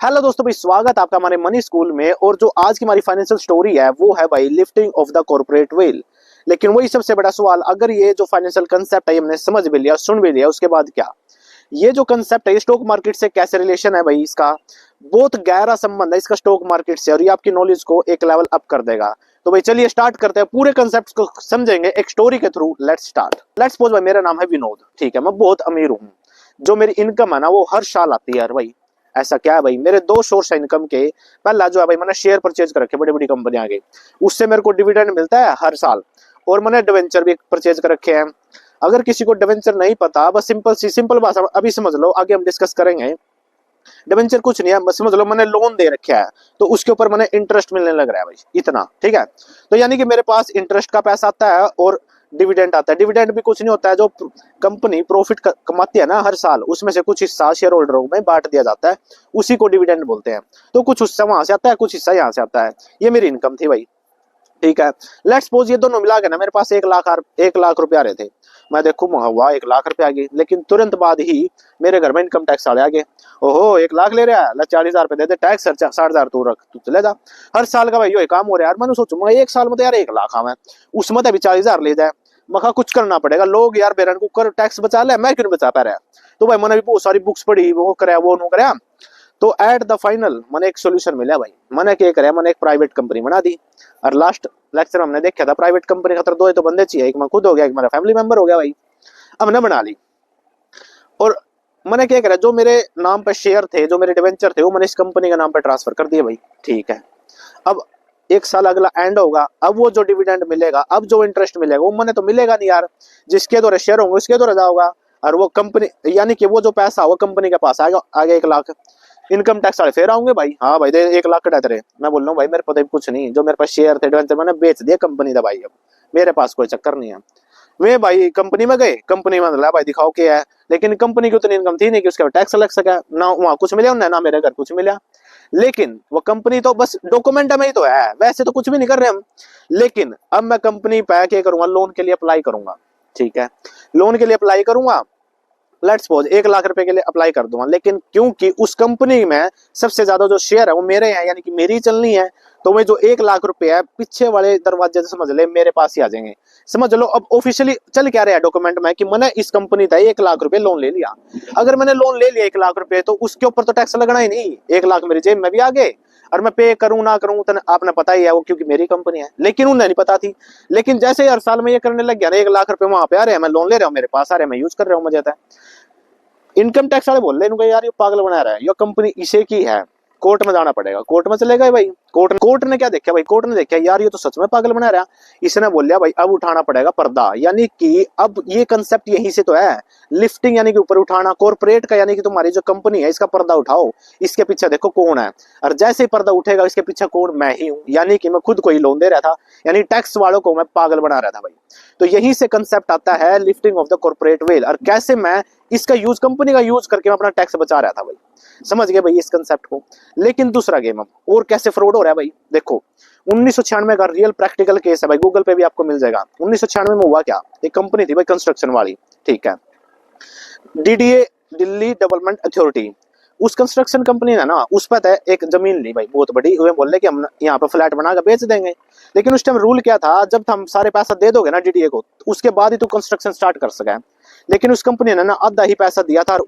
Hello दोस्तों भाई, स्वागत आपका हमारे मनी स्कूल में। और जो आज की हमारी फाइनेंशियल स्टोरी है वो है भाई lifting of the corporate veil. लेकिन वही सबसे बड़ा सवाल, अगर ये जो फाइनेंशियल कंसेप्ट है ये हमने समझ भी लिया, सुन भी लिया, उसके बाद क्या? ये जो कंसेप्ट है ये स्टॉक मार्केट से कैसे रिलेशन है भाई, इसका बहुत गहरा संबंध है इसका स्टॉक मार्केट से, और ये आपकी नॉलेज को एक लेवल अप कर देगा। तो भाई चलिए स्टार्ट करते हैं, पूरे कंसेप्ट को समझेंगे एक स्टोरी के through. Let's start. Let's suppose भाई मेरा नाम है विनोद, ठीक है, मैं बहुत अमीर हूँ। जो मेरी इनकम है ना वो हर साल आती है यार भाई। ऐसा क्या है भाई, मेरे दो सोर्स है इनकम के। पहला जो है भाई, मैंने शेयर परचेज कर रखे बड़ी बड़ी कंपनियां के, उससे मेरे को डिविडेंड मिलता है हर साल। और मैंने डिवेंचर भी परचेज कर रखे हैं। अगर किसी को डिवेंचर नहीं पता, बस सिंपल भाषा अभी समझ लो, आगे हम डिस्कस करेंगे। डिवेंचर कुछ नहीं है, बस समझ लो मैंने लोन दे रखा है, तो उसके ऊपर मैंने इंटरेस्ट मिलने लग रहा है भाई, इतना ठीक है। तो यानी कि मेरे पास इंटरेस्ट का पैसा आता है और डिविडेंड आता है। डिविडेंड भी कुछ नहीं होता है, जो कंपनी प्रॉफिट कमाती है ना हर साल, उसमें से कुछ हिस्सा शेयर होल्डरों में बांट दिया जाता है, उसी को डिविडेंड बोलते हैं। तो कुछ हिस्सा वहां से आता है, कुछ हिस्सा यहाँ से आता है। ये मेरी इनकम थी भाई, ठीक है। लेट्स सपोज ये दोनों मिला के ना मेरे पास 1 लाख रुपए आ रहे थे। मैं देखूँ हुआ 1 लाख रुपए आ गए, लेकिन तुरंत बाद ही मेरे घर में इनकम टैक्स वाले आ गए। ओहो 1 लाख ले रहा है, 40,000 रुपए दे दे टैक्स, 60,000 तू रख, तू चले जा। हर साल का भाई ये काम हो रहा है यार। मैंने सोचूंगा एक साल में तो यार 1 लाख आवे, उसमें तो अभी 40,000 ले जाए। मखा कुछ करना पड़ेगा, लोग यार बेरन को कर टैक्स बचा ले, मैं क्यों नहीं बचा पा रहा। तो भाई मैंने भी बहुत सारी बुक्स पढ़ी, वो कराया वो नो कराया। तो एट द फाइनल मैंने एक सोल्यूशन मिला भाई। मैंने क्या कराया, मैंने एक प्राइवेट कंपनी बना दी। और लास्ट लेक्चर हमने देखा था प्राइवेट कंपनी खातर दो ही तो बंदे चाहिए, एक मैं खुद हो गया, एक मेरा फैमिली मेंबर हो गया भाई। हमने बना ली। और मैंने क्या करा, जो मेरे नाम पे शेयर थे, जो मेरे डिवेंचर थे, वो मैंने इस कंपनी के नाम पे ट्रांसफर कर दिए भाई, ठीक है। अब एक साल अगला एंड होगा, अब वो जो डिविडेंड मिलेगा, अब जो इंटरेस्ट मिलेगा, वो मैंने तो मिलेगा नहीं यार, जिसके द्वारा शेयर होंगे उसके द्वारा जाओगा। और वो कंपनी यानी कि वो जो पैसा होगा कंपनी के पास आएगा, आगे 1 लाख। इनकम टैक्स वाले फिर आऊंगे भाई, हाँ भाई दे 1 लाख कटा तेरे। मैं बोल रहा हूँ भाई मेरे पता कुछ नहीं, जो मेरे पास शेयर थे डिवेंचर मैंने बेच दिया कंपनी का भाई, अब मेरे पास कोई चक्कर नहीं है। वे भाई कंपनी में गए, कंपनी में भाई दिखाओ क्या है, लेकिन कंपनी की उतनी इनकम थी नहीं कि उसका टैक्स लग सका ना, वहां कुछ मिला ना मेरे घर कुछ मिला। लेकिन वो कंपनी तो बस डॉक्यूमेंट में ही तो है, वैसे तो कुछ भी नहीं कर रहे हम। लेकिन अब मैं कंपनी पे क्या करूंगा, लोन के लिए अप्लाई करूंगा, ठीक है। लोन के लिए अप्लाई करूंगा, लेट्स सपोज 1 लाख रुपए के लिए अप्लाई कर दूंगा। लेकिन क्योंकि उस कंपनी में सबसे ज्यादा जो शेयर है वो मेरे हैं, यानी कि मेरी चलनी है, तो मैं जो 1 लाख रुपए है पीछे वाले दरवाजे से समझ ले मेरे पास ही आ जाएंगे। समझ लो अब ऑफिशियली चल क्या रहा है डॉक्यूमेंट में कि मैंने इस कंपनी का 1 लाख रुपए लोन ले लिया। अगर मैंने लोन ले लिया 1 लाख रुपए, तो उसके ऊपर तो टैक्स लगना ही नहीं, 1 लाख मेरी जेब में भी आ गए। और मैं पे करूं ना करूं तो आपने पता ही है, वो क्योंकि मेरी कंपनी है, लेकिन उन्हें नहीं पता थी। लेकिन जैसे ही हर साल में ये करने लग गया ना, 1 लाख रुपए वहां पे आ रहे हैं, मैं लोन ले रहा हूँ, मेरे पास आ रहे हैं, मैं यूज कर रहा हूँ, मजा आता है। इनकम टैक्स वाले बोल रहे हैं यार ये पागल बना रहा है, ये कंपनी इसे की है, कोर्ट में जाना पड़ेगा। कोर्ट में चलेगा भाई, कोर्ट ने क्या देखा भाई, कोर्ट ने देखा यार ये तो सच में पागल बना रहा है। इसने बोल लिया भाई अब उठाना पड़ेगा पर्दा, यानी कि अब ये कंसेप्ट यहीं से तो है, लिफ्टिंग यानी कि ऊपर उठाना कॉर्पोरेट का, यानी कि तुम्हारी जो कंपनी है इसका पर्दा उठाओ, इसके पीछे देखो कौन है। और जैसे ही पर्दा उठेगा इसके पीछे कौन, मैं ही हूँ, यानी कि मैं खुद को ही लोन दे रहा था, यानी टैक्स वालों को मैं पागल बना रहा था भाई। तो यहीं से कंसेप्ट आता है lifting of the corporate veil, और कैसे मैं इसका यूज, कंपनी का यूज करके मैं अपना टैक्स बचा रहा था भाई। समझ गए भाई इस कंसेप्ट को। लेकिन दूसरा गेम अब और कैसे फ्रॉड हो रहा है भाई, देखो 1996 का रियल प्रैक्टिकल केस है भाई, गूगल पे भी आपको मिल जाएगा। 1996 में हुआ क्या, एक कंपनी थी भाई कंस्ट्रक्शन वाली, ठीक है, डीडीए, दिल्ली डेवलपमेंट अथॉरिटी। उस कंस्ट्रक्शन कंपनी ने ना उस पर एक जमीन ली भाई बहुत बड़ी, वे बोले कि हम यहाँ पे फ्लैट बनाकर बेच देंगे। लेकिन उस टाइम रूल क्या था, जब हम सारे पैसा दे दोगे ना डीडीए को, उसके बाद ही तू कंस्ट्रक्शन स्टार्ट कर सके। लेकिन उस कंपनी ने ना आधा ही पैसा दिया था, और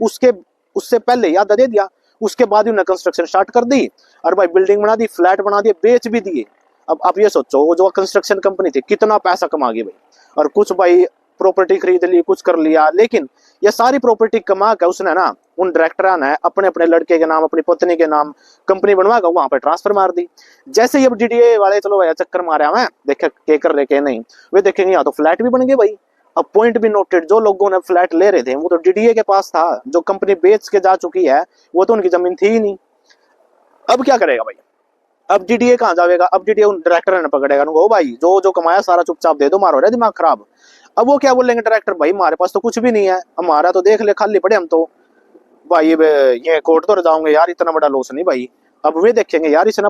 उससे पहले ही आधा दे दिया, उसके बाद ही उन्होंने कंस्ट्रक्शन स्टार्ट कर दी, और भाई बिल्डिंग बना दी, फ्लैट बना दिए, बेच भी दिए। अब आप ये सोचो वो जो कंस्ट्रक्शन कंपनी थी कितना पैसा कमा गई भाई। और कुछ भाई प्रॉपर्टी खरीद ली, कुछ कर लिया, लेकिन ये सारी प्रॉपर्टी कमा कर उसने ना उन डायरेक्टर ने अपने अपने लड़के के नाम, अपनी पत्नी के नाम कंपनी बनवा कर वहां पर ट्रांसफर मार दी। जैसे ही अब डीडीए वाले चलो भैया चक्कर मारे हमें, देखे के कर रहे के नहीं, वे देखेंगे यहाँ तो फ्लैट भी बन गए भाई। अब पॉइंट भी नोटेड, जो लोगों ने फ्लैट ले रहे थे वो तो डीडीए के पास था, जो कंपनी बेच के जा चुकी है वो तो उनकी जमीन थी ही नहीं। अब क्या करेगा भाई, अब डीडीए कहाँ जाएगा, अब डीडीए उन डायरेक्टर ने पकड़ेगा, उनको भाई जो जो कमाया सारा चुपचाप दे दो, मारो रे दिमाग खराब। अब वो क्या बोलेंगे डायरेक्टर, भाई हमारे पास तो कुछ भी नहीं है, हमारा तो देख ले खाली पड़े हम तो। भाई ये कोर्ट तो जाओगे यार, इतना बड़ा लॉस नहीं भाई। अब वे देखेंगे यार इसने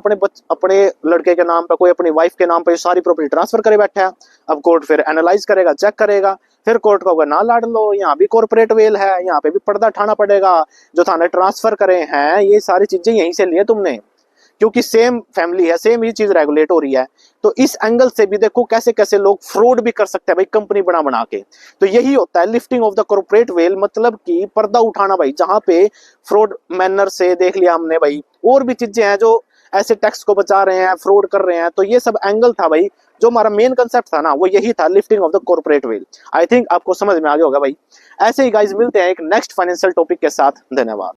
अपने लड़के के नाम पे, कोई अपनी वाइफ के नाम पे सारी प्रॉपर्टी ट्रांसफर करे बैठा है। अब कोर्ट फिर एनालाइज करेगा, चेक करेगा, फिर कोर्ट को ना लाड़ लो, यहाँ भी कॉर्पोरेट वेल है, यहाँ पे भी पर्दा ठाना पड़ेगा, जो थाने ट्रांसफर करे हैं ये सारी चीजें यहीं से लिए तुमने, क्योंकि सेम फैमिली है, सेम ही चीज रेगुलेट हो रही है। तो इस एंगल से भी देखो कैसे कैसे लोग फ्रॉड भी कर सकते हैं भाई, कंपनी बना बना के। तो यही होता है lifting of the corporate veil, मतलब कि पर्दा उठाना भाई, जहां पे फ्रॉड मैनर से देख लिया हमने भाई, और भी चीजें हैं जो ऐसे टैक्स को बचा रहे हैं, फ्रॉड कर रहे हैं। तो ये सब एंगल था भाई, जो हमारा मेन कंसेप्ट था ना वो यही था, lifting of the corporate veil. I think आपको समझ में आ गया होगा भाई। ऐसे ही गाइस मिलते हैं एक नेक्स्ट फाइनेंशियल टॉपिक के साथ। धन्यवाद।